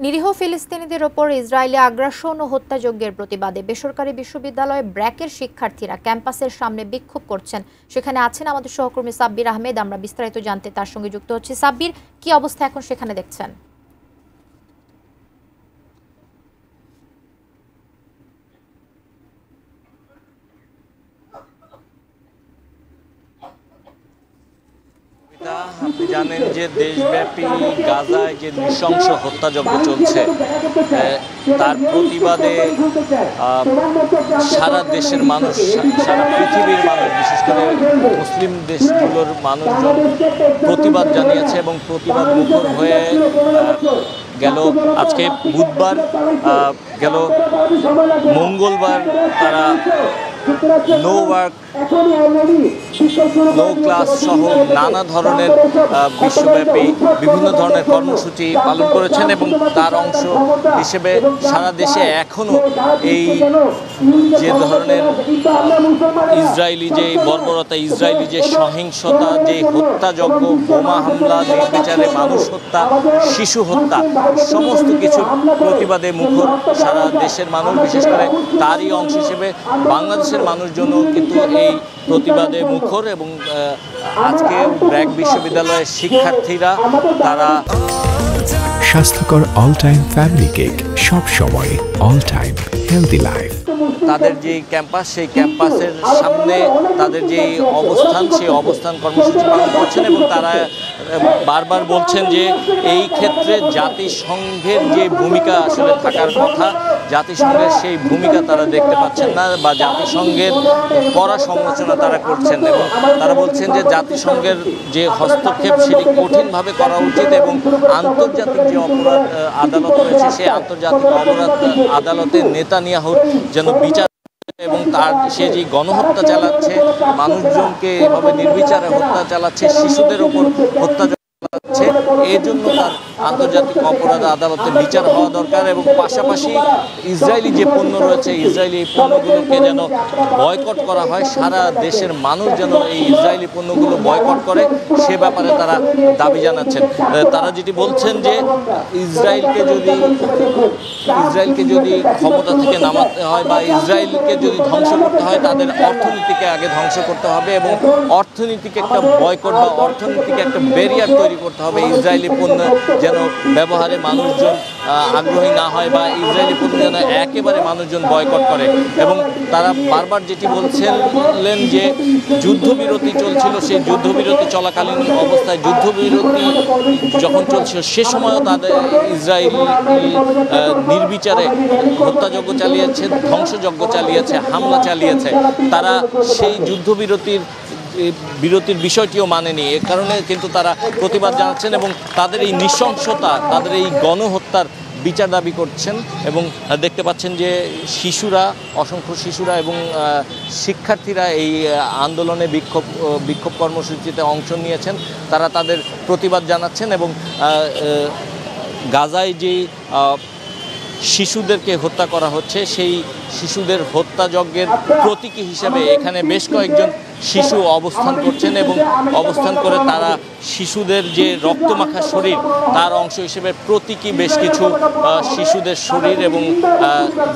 নিরীহ ফিলিস্তিনিদের ওপর ইসরায়েলি আগ্রাসন ও হত্যাযজ্ঞের প্রতিবাদে বেসরকারি বিশ্ববিদ্যালয়ে ব্র্যাকের শিক্ষার্থীরা ক্যাম্পাসের সামনে বিক্ষোভ করছেন। সেখানে আছেন আমাদের সহকর্মী সাব্বির আহমেদ। আমরা বিস্তারিত জানতে তার সঙ্গে যুক্ত হচ্ছি। সাব্বির, কি অবস্থা এখন সেখানে দেখছেন? আপনি জানেন যে দেশব্যাপী গাজায় যে নৃশংস হত্যাযজ্ঞ চলছে, তার প্রতিবাদে সারা দেশের মানুষ, সারা পৃথিবীর মানুষ, বিশেষ করে মুসলিম দেশগুলোর মানুষজন প্রতিবাদ জানিয়েছে এবং প্রতিবাদ মুখর হয়ে গেল আজকে বুধবার, গেল মঙ্গলবার তারা নো ওয়ার্ক নো ক্লাস সহ নানা ধরনের বিশ্বব্যাপী বিভিন্ন ধরনের কর্মসূচি পালন করেছেন এবং তার অংশ হিসেবে সারা দেশে এখনও এই যে ধরনের ইসরায়েলি যে বর্বরতা, ইসরায়েলি যে সহিংসতা, যে হত্যাযজ্ঞ, বোমা হামলা, নির্বিচারে মানুষ হত্যা, শিশু হত্যা, সমস্ত কিছু প্রতিবাদে মুখর সারা দেশের মানুষ। বিশেষ করে তারই অংশ হিসেবে বাংলাদেশের মানুষজনও কিন্তু এই প্রতিবাদে মুখর এবং আজকে ব্র্যাক বিশ্ববিদ্যালয়ের শিক্ষার্থীরা তারা স্বাস্থ্যকর অল টাইম ফ্যামিলি কেক, সব সময় অল টাইম হেলদি লাইফ। তাদের যে ক্যাম্পাস, সেই ক্যাম্পাসের সামনে তাদের যে অবস্থান, সেই অবস্থান কর্মসূচি পালন করছেন এবং তারা বারবার বলছেন যে এই ক্ষেত্রে জাতিসংঘের যে ভূমিকা আসলে থাকার কথা, জাতিসংঘের সেই ভূমিকা তারা দেখতে পাচ্ছেন না বা জাতিসংঘের কড়া সমালোচনা তারা করছেন এবং তারা বলছেন যে জাতিসংঘের যে হস্তক্ষেপ সেটি কঠিনভাবে করা উচিত এবং আন্তর্জাতিক যে অপরাধ আদালত রয়েছে সেই আন্তর্জাতিক অপরাধ আদালতে নেতানিয়াহুর যেন বিচার এবং তার সে যে গণহত্যা চালাচ্ছে, মানুষজনকে এভাবে নির্বিচারে হত্যা চালাচ্ছে, শিশুদের ওপর হত্যা চালাচ্ছে, এই জন্য তার আন্তর্জাতিক অপরাধ আদালতে বিচার হওয়া দরকার এবং পাশাপাশি ইসরায়েলি যে পণ্য রয়েছে, ইসরায়েলি এই পণ্যগুলোকে যেন বয়কট করা হয়, সারা দেশের মানুষ যেন এই ইসরায়েলি পণ্যগুলো বয়কট করে, সে ব্যাপারে তারা দাবি জানাচ্ছেন। তারা যেটি বলছেন যে ইসরায়েলকে যদি ক্ষমতা থেকে নামাতে হয় বা ইসরায়েলকে যদি ধ্বংস করতে হয়, তাদের অর্থনীতিকে আগে ধ্বংস করতে হবে এবং অর্থনীতিকে একটা বয়কট বা অর্থনীতিকে একটা ব্যারিয়ার তৈরি করতে হবে। ইসরায়েলি পণ্য যেন ব্যবহারে মানুষজন আগ্রহী না হয় বা ইসরায়েলি পণ্য যেন একেবারে মানুষজন বয়কট করে এবং তারা বারবার যেটি বলছিলেন যে যুদ্ধবিরতি চলছিল, সেই যুদ্ধবিরতি চলাকালীন অবস্থায়, যুদ্ধবিরতি যখন চলছিল সে সময়ও তাদের ইসরায়েল নির্বিচারে হত্যাযজ্ঞ চালিয়েছে, ধ্বংসযজ্ঞ চালিয়েছে, হামলা চালিয়েছে। তারা সেই যুদ্ধবিরতির বিষয়টিও মানেনি, এ কারণে কিন্তু তারা প্রতিবাদ জানাচ্ছেন এবং তাদের এই নৃশংসতা, তাদের এই গণহত্যার বিচার দাবি করছেন এবং দেখতে পাচ্ছেন যে অসংখ্য শিশুরা এবং শিক্ষার্থীরা এই আন্দোলনে বিক্ষোভ কর্মসূচিতে অংশ নিয়েছেন। তারা তাদের প্রতিবাদ জানাচ্ছেন এবং গাজায় যে শিশুদেরকে হত্যা করা হচ্ছে, সেই শিশুদের হত্যাযজ্ঞের প্রতীকী হিসেবে এখানে বেশ কয়েকজন শিশু অবস্থান করছেন এবং অবস্থান করে তারা শিশুদের যে রক্তমাখা শরীর, তার অংশ হিসেবে প্রতীকী বেশ কিছু শিশুদের শরীর এবং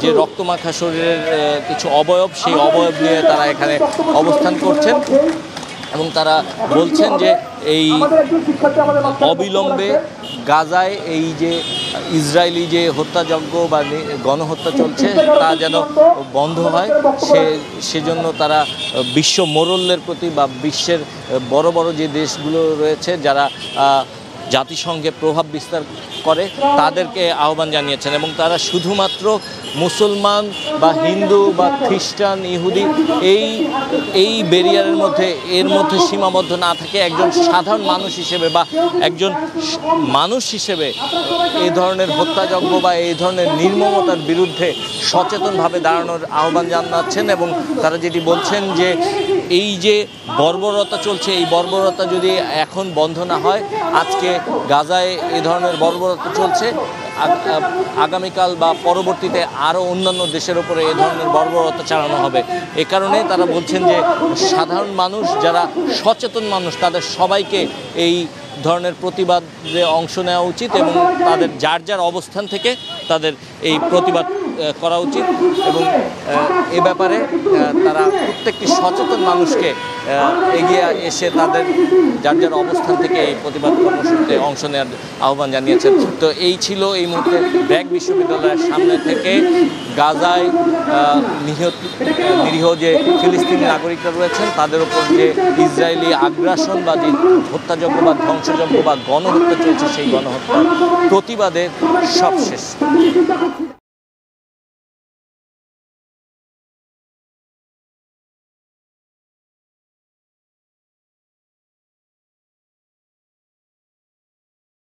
যে রক্তমাখা শরীরের কিছু অবয়ব, সেই অবয়ব নিয়ে তারা এখানে অবস্থান করছেন এবং তারা বলছেন যে এই অবিলম্বে গাজায় এই যে ইসরায়েলি যে হত্যাযজ্ঞ বা গণহত্যা চলছে তা যেন বন্ধ হয়, সেজন্য তারা বিশ্ব মোড়লের প্রতি বা বিশ্বের বড় বড় যে দেশগুলো রয়েছে যারা জাতিসংঘে প্রভাব বিস্তার করে তাদেরকে আহ্বান জানিয়েছেন এবং তারা শুধুমাত্র মুসলমান বা হিন্দু বা খ্রিস্টান, ইহুদি এই ব্যারিয়ারের মধ্যে সীমাবদ্ধ না থাকে একজন সাধারণ মানুষ হিসেবে বা একজন মানুষ হিসেবে এই ধরনের হত্যাযজ্ঞ বা এই ধরনের নির্মমতার বিরুদ্ধে সচেতনভাবে দাঁড়ানোর আহ্বান জানাচ্ছেন এবং তারা যেটি বলছেন যে এই যে বর্বরতা চলছে, এই বর্বরতা যদি এখন বন্ধ না হয়, আজকে গাজায় এই ধরনের বর্বরতা চলছে, আগামীকাল বা পরবর্তীতে আরও অন্যান্য দেশের উপরে এই ধরনের বর্বরতা চালানো হবে। এ কারণে তারা বলছেন যে সাধারণ মানুষ, যারা সচেতন মানুষ, তাদের সবাইকে এই ধরনের প্রতিবাদে অংশ নেওয়া উচিত এবং তাদের যার যার অবস্থান থেকে তাদের এই প্রতিবাদ করা উচিত এবং এ ব্যাপারে তারা প্রত্যেকটি সচেতন মানুষকে এগিয়ে এসে তাদের যার যার অবস্থান থেকে এই প্রতিবাদ কর্মসূচিতে অংশ নেওয়ার আহ্বান জানিয়েছেন। তো এই ছিল এই মুহূর্তে ব্র্যাক বিশ্ববিদ্যালয়ের সামনে থেকে গাজায় নিরীহ যে ফিলিস্তিনি নাগরিকরা রয়েছেন তাদের উপর যে ইসরায়েলি আগ্রাসন বা যে হত্যাযজ্ঞ বা ধ্বংসযজ্ঞ বা গণহত্যা চলছে সেই গণহত্যার প্রতিবাদের সবশেষ।